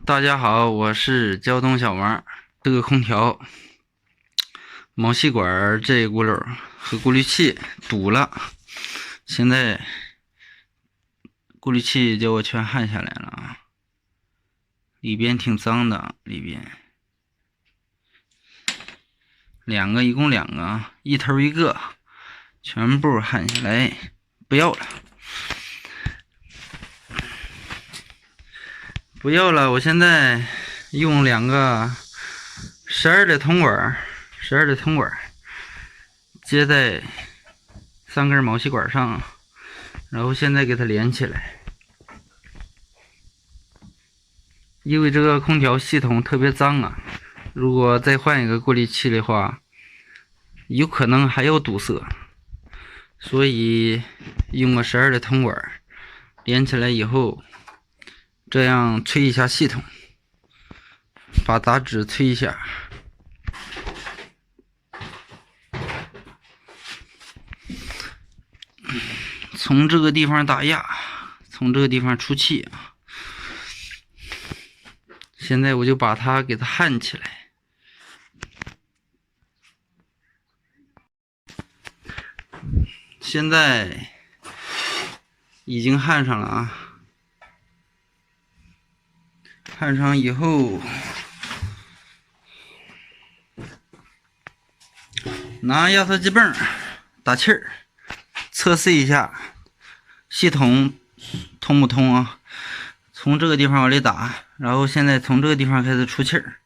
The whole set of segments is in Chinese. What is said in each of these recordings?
大家好，我是交通小王。这个空调毛细管这一轱辘和过滤器堵了，现在过滤器叫我全焊下来了啊，里边挺脏的，里边一共两个啊，一头一个，全部焊下来，不要了。不要了，我现在用两个12的铜管接在3根毛细管上，然后现在给它连起来。因为这个空调系统特别脏啊，如果再换一个过滤器的话，有可能还要堵塞，所以用个12的铜管连起来以后，这样吹一下系统，把杂质吹一下。从这个地方打压，从这个地方出气啊。现在我就把它给它焊起来。现在已经焊上了啊。焊上以后，拿压缩机泵打气儿，测试一下系统通不通啊？从这个地方往里打，然后现在从这个地方开始出气儿。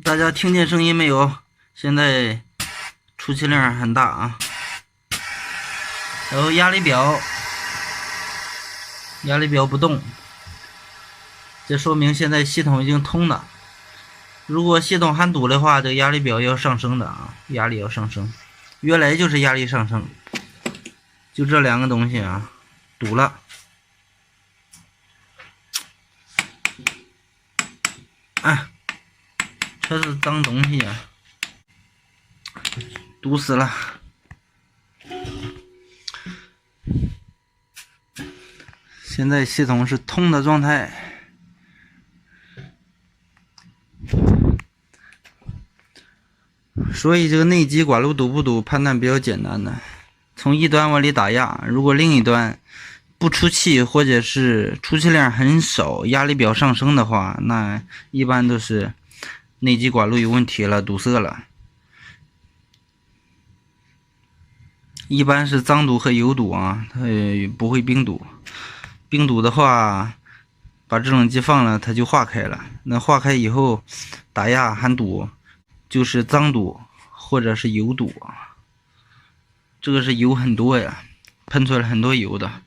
大家听见声音没有？现在出气量很大啊。然后压力表不动，这说明现在系统已经通了。如果系统还堵的话，这个压力表要上升的啊，压力要上升。原来就是压力上升，就这两个东西啊，堵了。哎，这是脏东西啊，堵死了。现在系统是通的状态。所以这个内机管路堵不堵判断比较简单的，从一端往里打压，如果另一端不出气或者是出气量很少，压力表上升的话，那一般都是内机管路有问题了，堵塞了。一般是脏堵和油堵啊，它不会冰堵。冰堵的话，把制冷机放了，它就化开了。那化开以后，打压还堵，就是脏堵或者是油堵啊。这个是油很多呀，喷出来很多油的。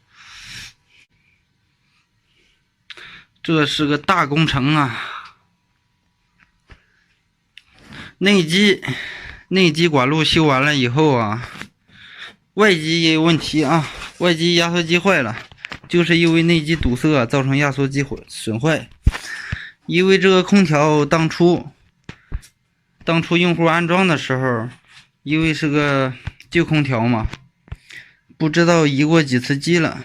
这是个大工程啊！内机管路修完了以后啊，外机也有问题啊，外机压缩机坏了。就是因为内机堵塞造成压缩机损坏。因为这个空调当初用户安装的时候，因为是个旧空调嘛，不知道移过几次机了，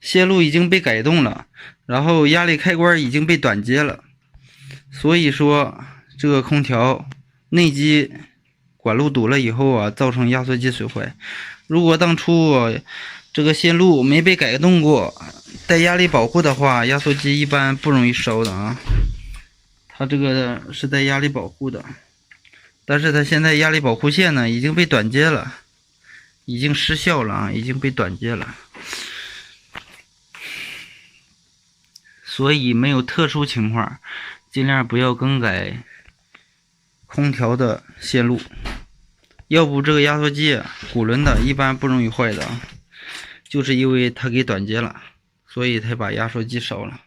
线路已经被改动了，然后压力开关已经被短接了，所以说这个空调内机管路堵了以后啊，造成压缩机损坏。如果当初这个线路没被改动过，带压力保护的话，压缩机一般不容易烧的啊。它这个是带压力保护的，但是它现在压力保护线呢已经被短接了，已经失效了啊，已经被短接了，所以没有特殊情况，尽量不要更改空调的线路，要不这个压缩机骨轮的一般不容易坏的啊。就是因为它给短接了，所以才把压缩机烧了。